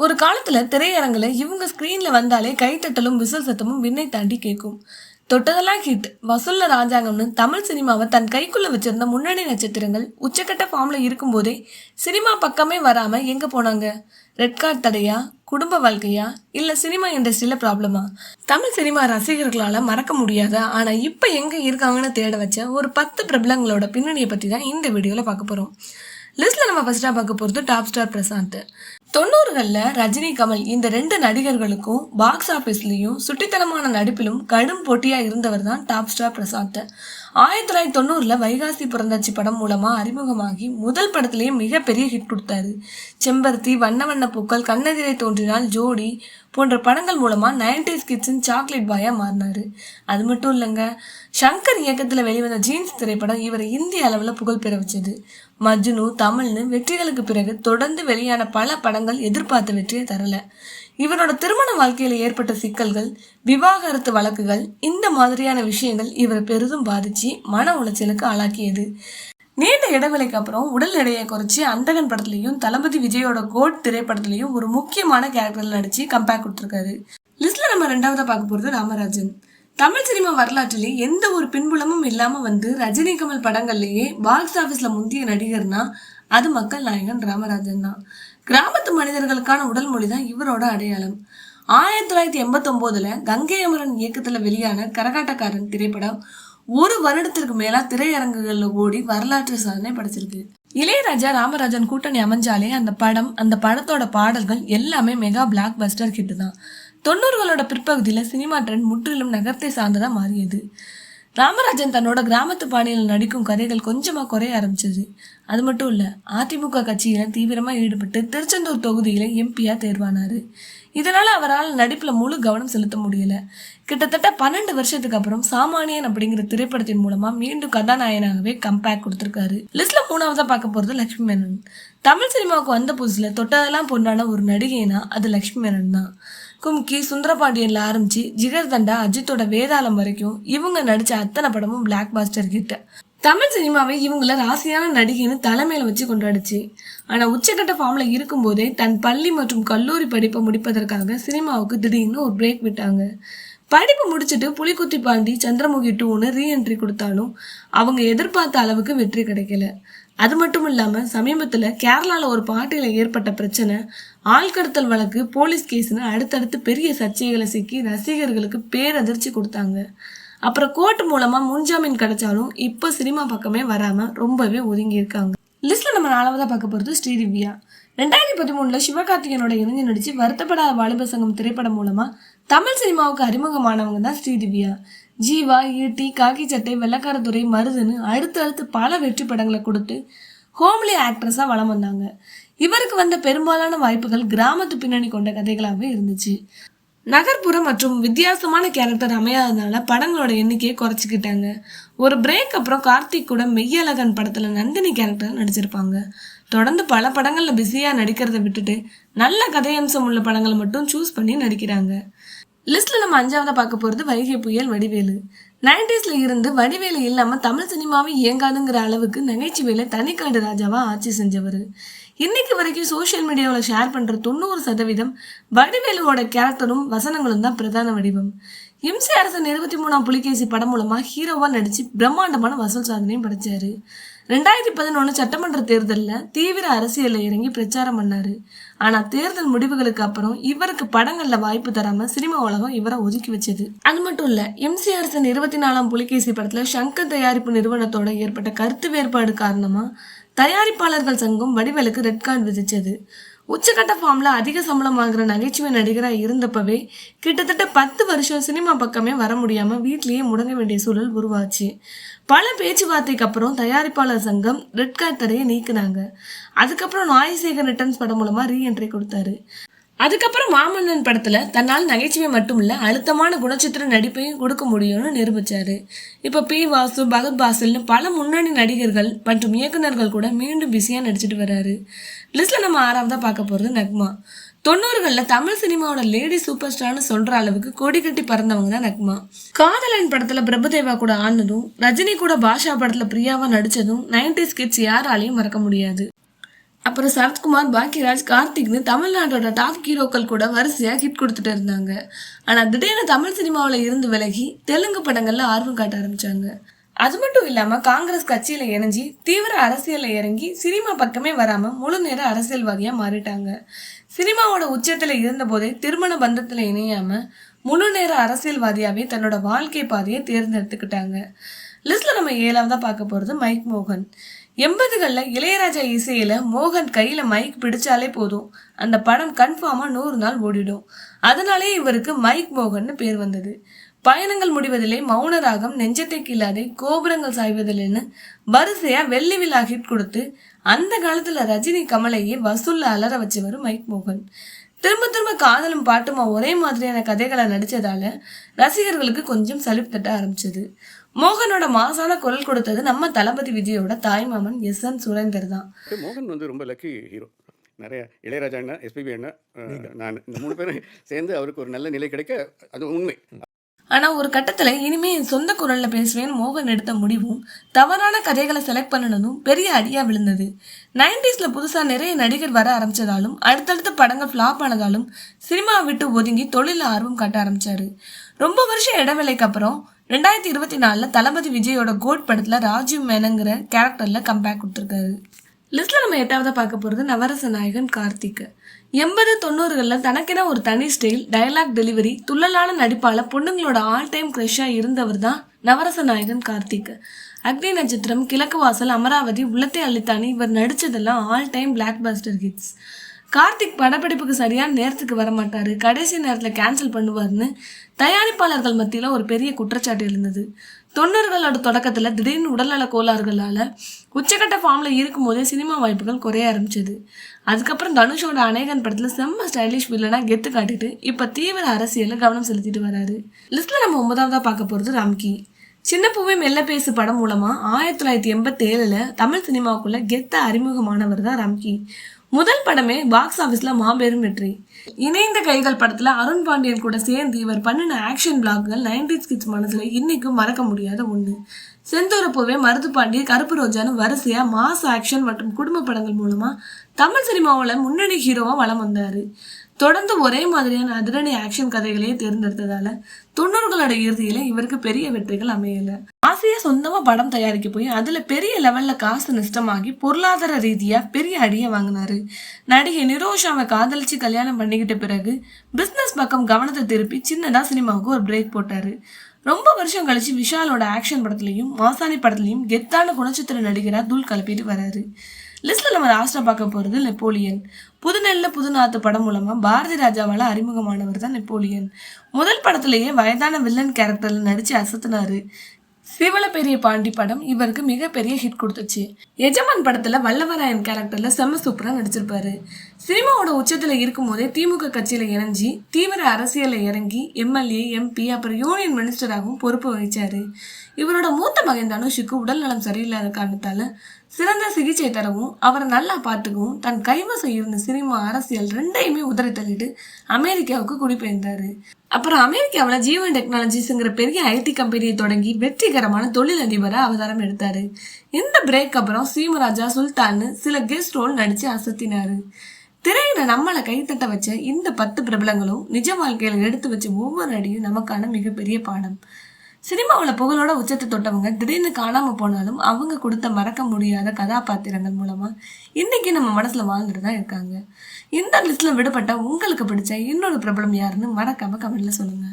ஒரு காலத்துல திரையரங்குல இவங்க ஸ்கிரீன்ல வந்தாலே கைத்தட்டலும் விசில் சத்தமும் விண்ணை தாண்டி கேட்கும். தொட்டதெல்லாம் ஹிட், வசூல்ல ராஜாங்கம்னு தமிழ் சினிமாவை தன் கைக்குள்ள வச்சிருந்த முன்னணி நட்சத்திரங்கள் உச்சக்கட்ட ஃபார்ம்ல இருக்கும் போதே சினிமா பக்கமே வராம எங்க போனாங்க? ரெட் கார்டு தடையா, குடும்ப வாழ்க்கையா, இல்ல சினிமா இண்டஸ்ட்ரியில ப்ராப்ளமா? தமிழ் சினிமா ரசிகர்களால மறக்க முடியாத ஆனா இப்ப எங்க இருக்காங்கன்னு தேட வச்ச ஒரு 10 பிரபலங்களோட பின்னணியை பத்தி தான் இந்த வீடியோல பார்க்க போறோம். லிஸ்ட்ல நம்ம ஃபர்ஸ்டா பார்க்க போறது டாப் ஸ்டார் பிரசாந்த். 90களில் ரஜினி, கமல் இந்த 2 நடிகர்களுக்கும் பாக்ஸ் ஆஃபீஸ்லையும் சுட்டித்தனமான நடிப்பிலும் கடும் போட்டியா இருந்தவர் தான் டாப் ஸ்டார் பிரசாந்த். 1990 வைகாசி பிறந்தாச்சி படம் மூலமா அறிமுகமாகி முதல் படத்திலேயே மிகப்பெரிய ஹிட் கொடுத்தாரு. செம்பருத்தி, வண்ண வண்ண பூக்கள், கண்ணெதிரை தோன்றினால், ஜோடி போன்ற படங்கள் மூலமா 90s கிட்ஸின் சாக்லேட் பாயா மாறினாரு. அது மட்டும் இல்லைங்க, சங்கர் இயக்கத்துல வெளிவந்த ஜீன்ஸ் திரைப்படம் இவரை இந்திய அளவுல புகழ் பெற வச்சது. மஜ்னு, தமிழ்னு வெற்றிகளுக்கு பிறகு தொடர்ந்து வெளியான பல படங்கள் எதிர்பார்த்த வெற்றியை தரல. இவரோட திருமண வாழ்க்கையில ஏற்பட்ட சிக்கல்கள், விவாகரத்து வழக்குகள், இந்த மாதிரியான விஷயங்கள் இவரை பெரிதும் பாதிச்சு மன உளைச்சலுக்கு ஆளாக்கியது. நீண்ட இடைவெளிக்கு அப்புறம் உடல் எடையை குறைச்சி அந்தகன் படத்துலையும் தளபதி விஜயோட கோட் திரைப்படத்திலையும் ஒரு முக்கியமான கேரக்டர்ல நடிச்சு கம்பேக் கொடுத்திருக்காரு. லிஸ்ட்ல நம்ம 2ஆவதா பார்க்க போறது ராமராஜன். தமிழ் சினிமா வரலாற்றிலே எந்த ஒரு பின்புலமும் இல்லாம வந்து ரஜினி, கமல் படங்கள்லயே பாக்ஸ் ஆபீஸ்ல முந்திய நடிகர்னா அது மக்கள் நாயகன் ராமராஜன் தான். கிராமத்து மனிதர்களுக்கான உடல் மொழி தான் இவரோட அடையாளம். 1989 கங்கை அமரன் இயக்கத்துல வெளியான கரகாட்டக்காரன் திரைப்படம் 1 வருடத்திற்கு மேலா திரையரங்குகள்ல ஓடி வரலாற்று சாதனை படைச்சிருக்கு. இளையராஜா, ராமராஜன் கூட்டணி அமைஞ்சாலே அந்த படம், அந்த படத்தோட பாடல்கள் எல்லாமே மெகா பிளாக் பஸ்டர் ஹிட் தான். 90களோட பிற்பகுதியில சினிமா ட்ரெண்ட் முற்றிலும் நகரத்தை சார்ந்ததா மாறியது. ராமராஜன் தன்னோட கிராமத்து பாணியில் நடிக்கும் கதைகள் கொஞ்சமா குறைய ஆரம்பிச்சது. அது மட்டும் இல்ல, அதிமுக கட்சியில தீவிரமா ஈடுபட்டு திருச்செந்தூர் தொகுதியில எம்பியா தேர்வானாரு. இதனால அவரால் நடிப்புல முழு கவனம் செலுத்த முடியல. கிட்டத்தட்ட 12 வருஷத்துக்கு அப்புறம் சாமானியன் அப்படிங்கிற திரைப்படத்தின் மூலமா மீண்டும் கதாநாயகனாகவே கம்பேக் கொடுத்திருக்காரு. லிஸ்ட்ல 3ஆவதா பார்க்க போறது லட்சுமி மேனன். தமிழ் சினிமாவுக்கு வந்த புதுசுல தொட்டதெல்லாம் பொண்ணான ஒரு நடிகைனா அது லட்சுமி மேனன் தான். கும்கி, சுந்தரபாண்டியன்ல ஆரம்பிச்சு ஜிகர் தண்டா, அஜித்தோட வேதாளம் வரைக்கும் இவங்க நடிச்ச அத்தனை படமும் பிளாக் பாஸ்டர் ஹிட். தமிழ் சினிமாவை இவங்கள ராசியான நடிகைன்னு தலைமையில வச்சு கொண்டாடுச்சு. ஆனா உச்சக்கட்ட ஃபார்ம்ல இருக்கும் போதே தன் பள்ளி மற்றும் கல்லூரி படிப்பை முடிப்பதற்காக சினிமாவுக்கு திடீர்னு ஒரு பிரேக் விட்டாங்க. படிப்பு முடிச்சுட்டு புலிக்குத்தி பாண்டி, சந்திரமுகி 2ன்னு ரீஎன்ட்ரி கொடுத்தாலும் அவங்க எதிர்பார்த்த அளவுக்கு வெற்றி கிடைக்கல. அது மட்டும் இல்லாம சமீபத்துல கேரளால ஒரு பார்ட்டியில ஏற்பட்ட பிரச்சனை, ஆள்கடத்தல் வழக்கு, போலீஸ் கேஸ்னு அடுத்தடுத்து பெரிய சர்ச்சைகளை சிக்கி ரசிகர்களுக்கு பேரதிர்ச்சி கொடுத்தாங்க. அப்புறம் கோர்ட் மூலமா முன்ஜாமீன் கிடைச்சாலும் இப்ப சினிமா பக்கமே வராம ரொம்பவே ஒதுங்கி இருக்காங்க. லிஸ்ட்ல நம்ம 4ஆவதா பார்க்க போறது ஸ்ரீதிவ்யா. 2013 சிவகார்த்திகேயனோட இணைஞ்சு நடிச்சு வருத்தப்படாத வாலிப சங்கம் திரைப்படம் மூலமா தமிழ் சினிமாவுக்கு அறிமுகமானவங்க தான் ஸ்ரீதிவ்யா. ஜீவா, ஈட்டி, காக்கி சட்டை, வெள்ளக்காரத்துறை, மருதுன்னு அடுத்தடுத்து பல வெற்றி படங்களை கொடுத்து ஹோம்லி ஆக்ட்ரஸா வலம் வந்தாங்க. இவருக்கு வந்த பெரும்பாலான வாய்ப்புகள் கிராமத்து பின்னணி கொண்ட கதைகளாகவே இருந்துச்சு. நகர்ப்புற மற்றும் வித்தியாசமான கேரக்டர் அமையாததுனால படங்களோட எண்ணிக்கையை குறைச்சிக்கிட்டாங்க. ஒரு பிரேக் அப்புறம் கார்த்திக் கூட மெய்யழகன் படத்துல நந்தினி கேரக்டர் நடிச்சிருப்பாங்க. தொடர்ந்து பல படங்கள்ல பிஸியா நடிக்கிறத விட்டுட்டு நல்ல கதையம்சம் உள்ள படங்களை மட்டும் சூஸ் பண்ணி நடிக்கிறாங்க. லிஸ்ட்ல நம்ம 5ஆவதா பார்க்க போறது வைகை புயல் வடிவேலு. 90ஸ்ல இருந்து வடிவேலு இல்லாம தமிழ் சினிமாவே இயங்காதுங்கிற அளவுக்கு நகைச்சுவையில தனிக்காடு ராஜாவா ஆட்சி செஞ்சவர். இன்னைக்கு வரைக்கும் சோசியல் மீடியாவில் ஷேர் பண்ற 90% வடிவேலுவோட கேரக்டரும் வசனங்களும் தான் பிரதான வடிவம். இம்சி அரசன் 23ஆம் புலிகேசி படம் மூலமா ஹீரோவா நடிச்சு பிரம்மாண்டமான வசூல் சாதனையும் படைச்சாரு. 2011 சட்டமன்ற தேர்தலில் தீவிர அரசியல்ல இறங்கி பிரச்சாரம் பண்ணாரு. ஆனா தேர்தல் முடிவுகளுக்கு அப்புறம் இவருக்கு படங்கள்ல வாய்ப்பு தராம சினிமா உலகம் இவரை ஒதுக்கி வச்சது. அது மட்டும் இல்ல, எம்சி அரசன் 24ஆம் புலிகேசி படத்துல சங்கர் தயாரிப்பு நிறுவனத்தோட ஏற்பட்ட கருத்து வேறுபாடு காரணமா தயாரிப்பாளர்கள் சங்கம் வடிவேலுக்கு ரெட் கார்டு விதிச்சது. உச்சக்கட்ட ஃபார்ம்ல அதிக சம்பளம் வாங்குற நகைச்சுவை நடிகரா இருந்தப்பவே கிட்டத்தட்ட 10 வருஷம் சினிமா பக்கமே வர முடியாம வீட்லயே முடங்க வேண்டிய சூழல் உருவாச்சு. பல பேச்சுவார்த்தைக்கு அப்புறம் தயாரிப்பாளர் சங்கம் ரெட் கார்டு தடையை நீக்கினாங்க. அதுக்கப்புறம் நாயசேகர் ரிட்டர்ன்ஸ் படம் மூலமா ரீஎன்ட்ரி கொடுத்தாரு. அதுக்கப்புறம் மாமன்னன் படத்துல தன்னால் நகைச்சுவை மட்டும் இல்ல அழுத்தமான குணச்சித்திர நடிப்பையும் கொடுக்க முடியும்னு நிரூபிச்சாரு. இப்ப பி. வாசு, பகத் பாசில்னு பல முன்னணி நடிகர்கள் மற்றும் இயக்குநர்கள் கூட மீண்டும் பிஸியா நடிச்சிட்டு வர்றாரு. லிஸ்ட்ல நம்ம 6ஆவதா பார்க்க போறது நக்மா. 90களில் தமிழ் சினிமாவோட லேடி சூப்பர் ஸ்டார்னு சொல்ற அளவுக்கு கொடி கட்டி பறந்தவங்க தான் நக்மா. காதலன் படத்துல பிரபுதேவா கூட ஆனதும், ரஜினி கூட பாஷா படத்துல பிரியாவா நடிச்சதும் 90s கிட்ஸ் யாராலையும் மறக்க முடியாது. அப்புறம் சரத்குமார், பாக்யராஜ், கார்த்திக்னு தமிழ்நாட்டோட டாப் ஹீரோக்கள் கூட வரிசையாக ஹிட் கொடுத்துட்டு இருந்தாங்க. ஆனால் திடீர்னு தமிழ் சினிமாவில் இருந்து விலகி தெலுங்கு படங்களில் ஆர்வம் காட்ட ஆரம்பித்தாங்க. அது மட்டும் இல்லாமல் காங்கிரஸ் கட்சியில் இணைஞ்சி தீவிர அரசியலில் இறங்கி சினிமா பக்கமே வராமல் முழு நேர அரசியல்வாதியாக மாறிட்டாங்க. சினிமாவோட உச்சத்தில் இருந்தபோதே திருமண பந்தத்தில் இணையாமல் முழு நேர அரசியல்வாதியாகவே தன்னோட வாழ்க்கை பாதையை தேர்ந்தெடுத்துக்கிட்டாங்க. லிஸ்ட்டில் நம்ம 7ஆவதாக பார்க்க போகிறது மைக் மோகன். 80களில் இளையராஜா இசையில் மோகன் கையில் மைக் பிடிச்சாலே போதும், அந்த படம் கன்ஃபார்மாக 100 நாள் ஓடிடும். அதனாலே இவருக்கு மைக் மோகன்னு பேர் வந்தது. பயணங்கள் முடிவதிலே, மௌன ராகம், நெஞ்சத்தை கில்லாதே, கோபுரங்கள் சாய்வதில்லைன்னு வரிசையா வெள்ளி விழா ஹிட் கொடுத்து அந்த காலத்துல ரஜினி கமலையே வசூல்ல அலற வச்சவர் மைக் மோகன். திரும்ப திரும்ப காதலும் பாட்டுமா ஒரே மாதிரியான கதைகளை நடிச்சதால ரசிகர்களுக்கு கொஞ்சம் சலிப்பு தட்ட ஆரம்பிச்சது. மோகனோட மாசான குரல் கொடுத்தது நம்ம தளபதி விஜயோட தாய்மாமன் எஸ்.என். சுரேந்தர் தான். மோகன் ரொம்ப லக்கி ஹீரோ. நிறைய இளையராஜா அண்ணா, எஸ்பிபி அண்ணா, நான் இந்த 3 பேரும் சேர்ந்து அவருக்கு ஒரு நல்ல நிலை கிடைக்க அது உண்மை. ஆனால் ஒரு கட்டத்தில் இனிமே என் சொந்த குரலில் பேசுவேன்னு மோகன் எடுத்த முடிவும் தவறான கதைகளை செலக்ட் பண்ணணும் பெரிய அடியாக விழுந்தது. 90ஸ்ல புதுசாக நிறைய நடிகர் வர ஆரம்பித்ததாலும் அடுத்தடுத்த படங்கள் ஃப்ளாப் ஆனதாலும் சினிமாவை விட்டு ஒதுங்கி தொழிலில் ஆர்வம் காட்ட ஆரம்பித்தார். ரொம்ப வருஷம் இடைவேளைக்கு அப்புறம் 2024 தளபதி விஜயோட கோட் படத்தில் ராஜீவ் மேனங்கிற கேரக்டரில் கம்பேக் கொடுத்துருக்காரு. லிஸ்ட்டில் நம்ம 8ஆவதாக பார்க்க போகிறது நவரச நாயகன் கார்த்திக். 80-90களில் தனக்கென ஒரு தனி ஸ்டைல், டயலாக் டெலிவரி, துள்ளலான நடிப்பால் பொண்ணுங்களோட ஆல் டைம் க்ரஷ்ஷாக இருந்தவர் தான் நவரச நாயகன் கார்த்திக். அக்னி நட்சத்திரம், கிழக்கு வாசல், அமராவதி, உள்ளத்தை அள்ளித்தானி இவர் நடித்ததெல்லாம் all time blockbuster hits. Karthik படப்பிடிப்புக்கு சரியான நேரத்துக்கு வரமாட்டார், கடைசி நேரத்தில் கேன்சல் பண்ணுவார்னு தயாரிப்பாளர்கள் மத்தியில் ஒரு பெரிய குற்றச்சாட்டு இருந்தது. 90களோட தொடக்கத்தில் திடீர்னு உடல்நல கோளாறுகளால் உச்சக்கட்ட ஃபார்மில் இருக்கும்போதே சினிமா வாய்ப்புகள் குறைய ஆரம்பிச்சது. அதுக்கப்புறம் தனுஷோட அநேகன் படத்தில் செம்ம ஸ்டைலிஷ் வில்லனாக கெத்து காட்டிட்டு இப்போ தீவிர அரசியலில் கவனம் செலுத்திட்டு வராரு. லிஸ்ட்டில் நம்ம 9ஆவதாக பார்க்க போகிறது ராம்கி. சின்ன பூவே மெல்ல பேசு படம் மூலமாக 1987 தமிழ் சினிமாவுக்குள்ள கெத்த அறிமுகமானவர் தான் ராம்கி. முதல் படமே பாக்ஸ் ஆஃபீஸில் மாபெரும் வெற்றி. இணைந்த கைகள் படத்தில் அருண் பாண்டியன் கூட சேர்ந்து இவர் பண்ணின ஆக்ஷன் பிளாக்கள் 90s கிட்ஸ் மனசில் இன்னைக்கும் மறக்க முடியாத ஒன்று. செந்தூரப்பூவே, மருது பாண்டி, கருப்பு ரோஜான்னு வரிசையாக மாஸ் ஆக்ஷன் மற்றும் குடும்ப படங்கள் மூலமாக தமிழ் சினிமாவில் முன்னணி ஹீரோவாக வலம் வந்தார். தொடர்ந்து ஒரே மாதிரியான அதிரடி ஆக்ஷன் கதைகளையே தேர்ந்தெடுத்ததால 90களோட இறுதியில இவருக்கு பெரிய வெற்றிகள் அமையல. ஆசையா சொந்தமா படம் தயாரிக்க போய் அதுல பெரிய லெவல்ல காசு நஷ்டமாகி பொருளாதார ரீதியா பெரிய அடியை வாங்கினாரு. நடிகை நிரோஷாவை காதலிச்சு கல்யாணம் பண்ணிக்கிட்ட பிறகு பிசினஸ் பக்கம் கவனத்தை திருப்பி சின்னதா சினிமாவுக்கு ஒரு பிரேக் போட்டாரு. ரொம்ப வருஷம் கழிச்சு விஷாலோட ஆக்ஷன் படத்துலையும் மாசாணி படத்துலையும் கெத்தான குணச்சித்திர நடிகரா தூள் கலப்பிட்டு வராரு. லிஸ்ட்ல நம்ம லாஸ்டா பார்க்க போறது நெப்போலியன். புதுநெல்ல புதுநாத்து படம் மூலமா பாரதி ராஜாவால அறிமுகமானவர் தான் நெப்போலியன். முதல் படத்திலேயே வயதான வில்லன் கேரக்டர்ல நடிச்சு அசத்தினாரு. சிவல பெரிய பாண்டி படம் இவருக்கு மிகப்பெரிய ஹிட் கொடுத்துச்சு. எஜமான் படத்துல வல்லவராயன் கேரக்டர்ல செம்ம சூப்பரா நடிச்சிருப்பாரு. சினிமாவோட உச்சத்துல இருக்கும் போதே திமுக கட்சியில இணைஞ்சி தீவிர அரசியல இறங்கி எம்எல்ஏ, எம்பி, அப்புறம் யூனியன் மினிஸ்டராகவும் பொறுப்பு வகிச்சாரு. இவரோட மூத்த மகன் தனுஷுக்கு உடல் நலம் சரியில்லாத காரணத்தால சிறந்த சிகிச்சை தரவும் அவரை நல்லா பார்த்துக்கவும் தன் கைவசம் இருந்த சினிமா, அரசியல் ரெண்டையுமே உதறி தள்ளிட்டு அமெரிக்காவுக்கு குடிபெயர்ந்தாரு. அப்புறம் அமெரிக்காவில் ஜீவன் டெக்னாலஜிஸ்ங்கிற பெரிய ஐடி கம்பெனியை தொடங்கி வெற்றிகரமான தொழிலதிபராக அவதாரம் எடுத்தாரு. இந்த பிரேக் அப்புறம் சீமராஜா, சுல்தான்னு சில கெஸ்ட் ரோல் நடிச்சு அசத்தினாரு. திரையில நம்மளை கைத்தட்ட வச்ச இந்த 10 பிரபலங்களும் நிஜ வாழ்க்கையில எடுத்து வச்ச ஒவ்வொரு அடியும் நமக்கான மிகப்பெரிய பாடம். சினிமாவில் புகழோட உச்சத்தை தொட்டவங்க திடீர்னு காணாம போனாலும் அவங்க கொடுத்த மறக்க முடியாத கதாபாத்திரங்கள் மூலமா இன்னைக்கு நம்ம மனசுல வாழ்ந்துட்டு தான் இருக்காங்க. இந்த லிஸ்ட்ல விடுபட்ட உங்களுக்கு பிடிச்ச இன்னொரு பிரபலம் யாருன்னு மறக்காம கமெண்ட்ல சொல்லுங்க.